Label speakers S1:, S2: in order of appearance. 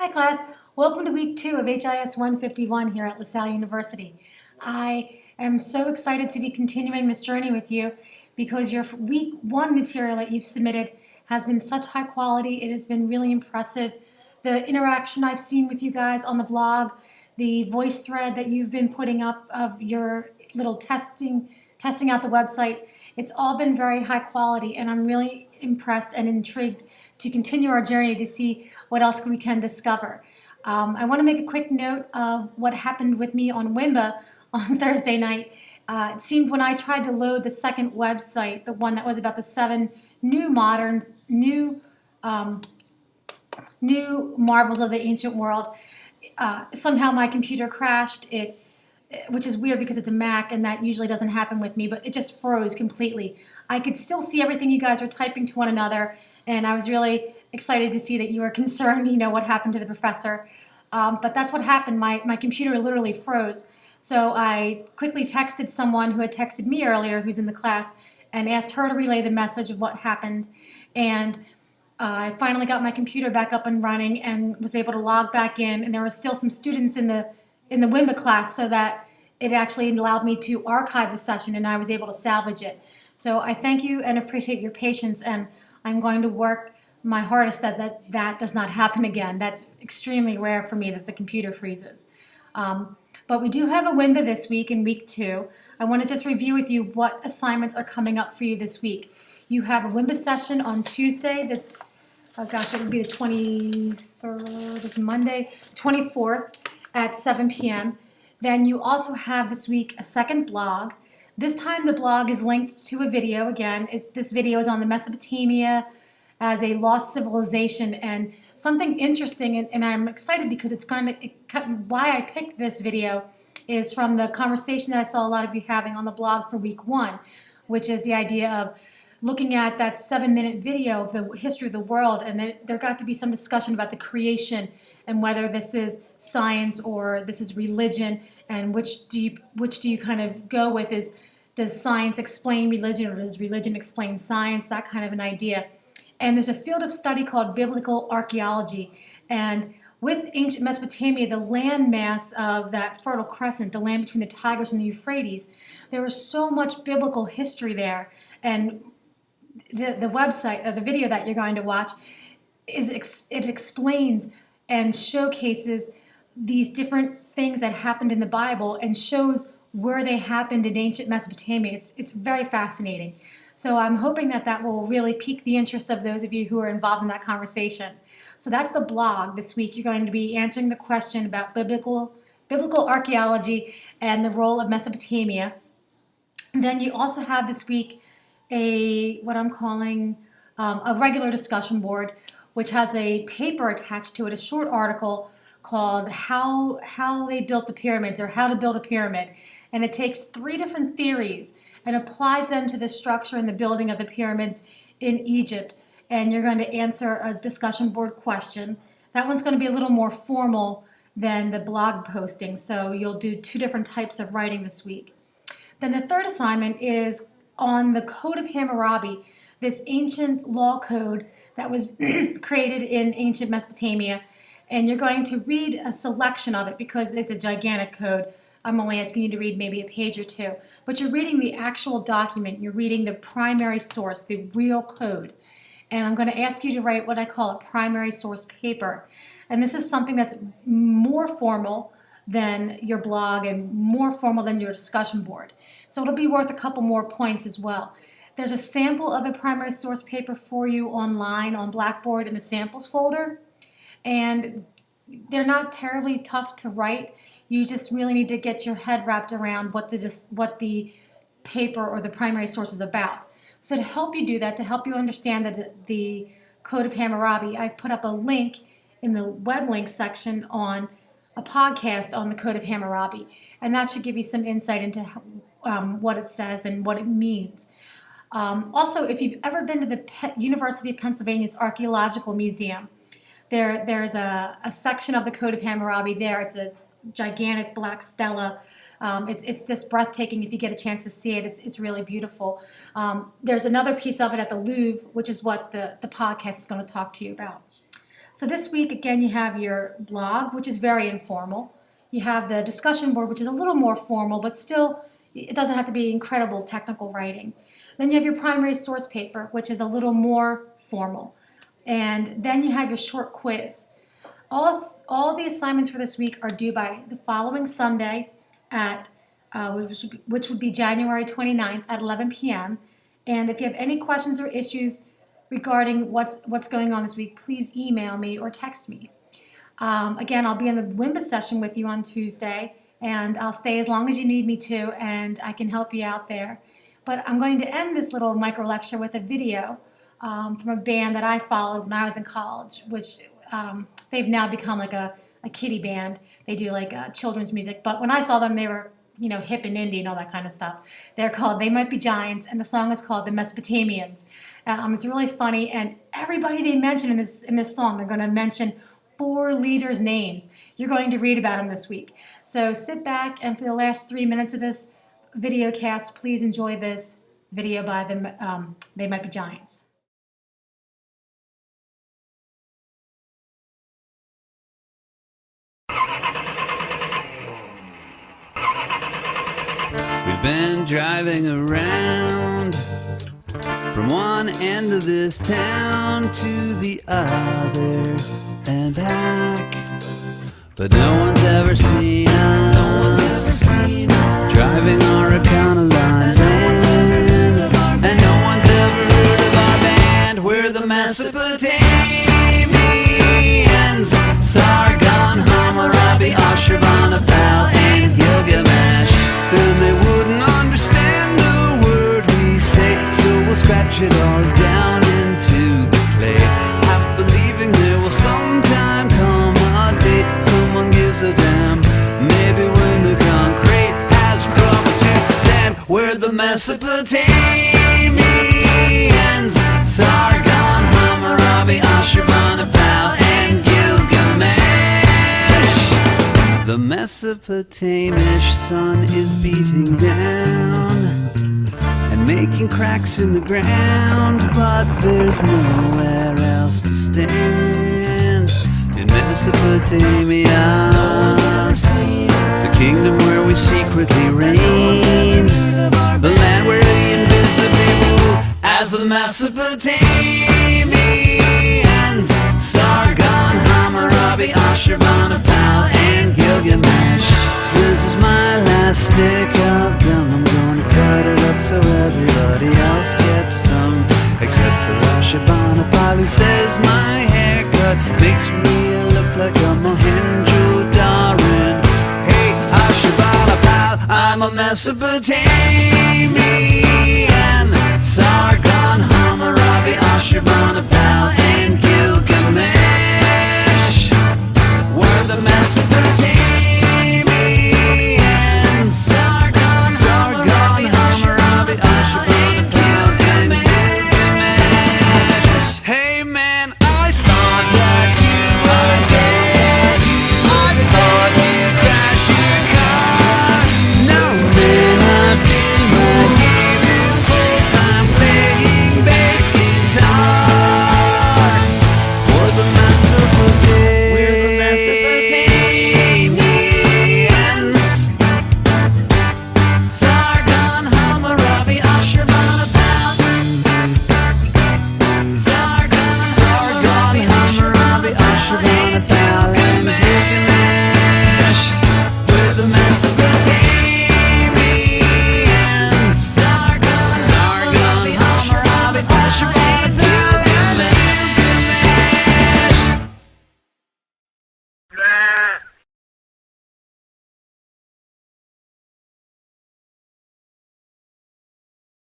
S1: Hi class, welcome to week 2 of HIS 151 here at LaSalle University. I am so excited to be continuing this journey with you because your week 1 material that you've submitted has been such high quality. It has been really impressive. The interaction I've seen with you guys on the blog, the voice thread that you've been putting up of your little testing out the website, it's all been very high quality, and I'm really impressed and intrigued to continue our journey to see what else we can discover. I want to make a quick note of what happened with me on Wimba on Thursday night. It seemed when I tried to load the second website, the one that was about the 7 new marvels of the ancient world, somehow my computer crashed. Which is weird because it's a Mac and that usually doesn't happen with me, but it just froze completely. I could still see everything you guys were typing to one another, and I was really excited to see that you were concerned, what happened to the professor. But that's what happened. My computer literally froze. So I quickly texted someone who had texted me earlier, who's in the class, and asked her to relay the message of what happened. And I finally got my computer back up and running and was able to log back in, and there were still some students in the Wimba class, so that it actually allowed me to archive the session and I was able to salvage it. So I thank you and appreciate your patience, and I'm going to work my hardest that does not happen again. That's extremely rare for me that the computer freezes. But we do have a Wimba this week in week 2. I want to just review with you what assignments are coming up for you this week. You have a Wimba session on Tuesday, it would be the 23rd, it's Monday, 24th at 7 p.m. Then you also have this week a second blog. This time the blog is linked to a video again. This video is on the Mesopotamia as a lost civilization, and something interesting, and I'm excited because why I picked this video is from the conversation that I saw a lot of you having on the blog for week 1, which is the idea of looking at that 7-minute video of the history of the world, and there got to be some discussion about the creation and whether this is science or this is religion, and which do you kind of go with? Does science explain religion, or does religion explain science? That kind of an idea. And there's a field of study called biblical archaeology, and with ancient Mesopotamia, the land mass of that Fertile Crescent, the land between the Tigris and the Euphrates, there was so much biblical history there. And the website, or the video that you're going to watch, it explains and showcases these different things that happened in the Bible and shows where they happened in ancient Mesopotamia. It's very fascinating. So I'm hoping that will really pique the interest of those of you who are involved in that conversation. So that's the blog this week. You're going to be answering the question about biblical archaeology and the role of Mesopotamia. And then you also have this week what I'm calling a regular discussion board, which has a paper attached to it, a short article called How They Built the Pyramids, or How to Build a Pyramid. And it takes 3 different theories and applies them to the structure and the building of the pyramids in Egypt. And you're going to answer a discussion board question. That one's going to be a little more formal than the blog posting, so you'll do 2 different types of writing this week. Then the third assignment is on the Code of Hammurabi, this ancient law code that was created in ancient Mesopotamia. And you're going to read a selection of it because it's a gigantic code. I'm only asking you to read maybe a page or 2. But you're reading the actual document. You're reading the primary source, the real code. And I'm going to ask you to write what I call a primary source paper. And this is something that's more formal than your blog and more formal than your discussion board. So it'll be worth a couple more points as well. There's a sample of a primary source paper for you online on Blackboard in the samples folder. And they're not terribly tough to write. You just really need to get your head wrapped around what the paper or the primary source is about. So to help you do that, to help you understand the Code of Hammurabi, I've put up a link in the web link section on a podcast on the Code of Hammurabi, and that should give you some insight into what it says and what it means. Also, if you've ever been to the University of Pennsylvania's Archaeological Museum, there's a section of the Code of Hammurabi there. It's a gigantic black stela. It's just breathtaking if you get a chance to see it. It's really beautiful. There's another piece of it at the Louvre, which is what the podcast is going to talk to you about. So this week, again, you have your blog, which is very informal. You have the discussion board, which is a little more formal, but still, it doesn't have to be incredible technical writing. Then you have your primary source paper, which is a little more formal. And then you have your short quiz. All the assignments for this week are due by the following Sunday at which would be January 29th at 11 p.m. And if you have any questions or issues regarding what's going on this week, please email me or text me. Again, I'll be in the WIMBA session with you on Tuesday, and I'll stay as long as you need me to, and I can help you out there. But I'm going to end this little micro lecture with a video from a band that I followed when I was in college, which they've now become like a kiddie band. They do like children's music, but when I saw them, they were hip and indie and all that kind of stuff. They're called They Might Be Giants, and the song is called The Mesopotamians. It's really funny, and everybody they mention in this song, they're going to mention 4 leaders' names. You're going to read about them this week. So sit back, and for the last 3 minutes of this video cast, please enjoy this video by them. They Might Be Giants.
S2: We've been driving around from one end of this town to the other and back, but no one's ever seen us driving our Econoline van, and no one's ever heard of our band. We're the Mesopotamians, Sargon, Hammurabi, Ashurbanipal, and Gilgamesh. And they wouldn't understand a word we say, so we'll scratch it all down into the clay, half believing there will sometime come a day someone gives a damn. Maybe when the concrete has crumbled to sand. We're the Mesopotamians, Sargon, Hammurabi, Ashurbanipal, and Gilgamesh. The Mesopotamish sun is beating down and making cracks in the ground, but there's nowhere else to stand in Mesopotamia, the kingdom where we secretly reign, the land where we invisibly rule as the Mesopotamians, Sargon, Hammurabi, Ashurbanipal, and Gilgamesh. This is my last stick of gum. I'm gonna cut it up so everybody else gets some, except for Ashurbanipal, who says my haircut makes me look like a Mohenjo-Daran. Hey, Ashurbanipal, I'm a Mesopotamian.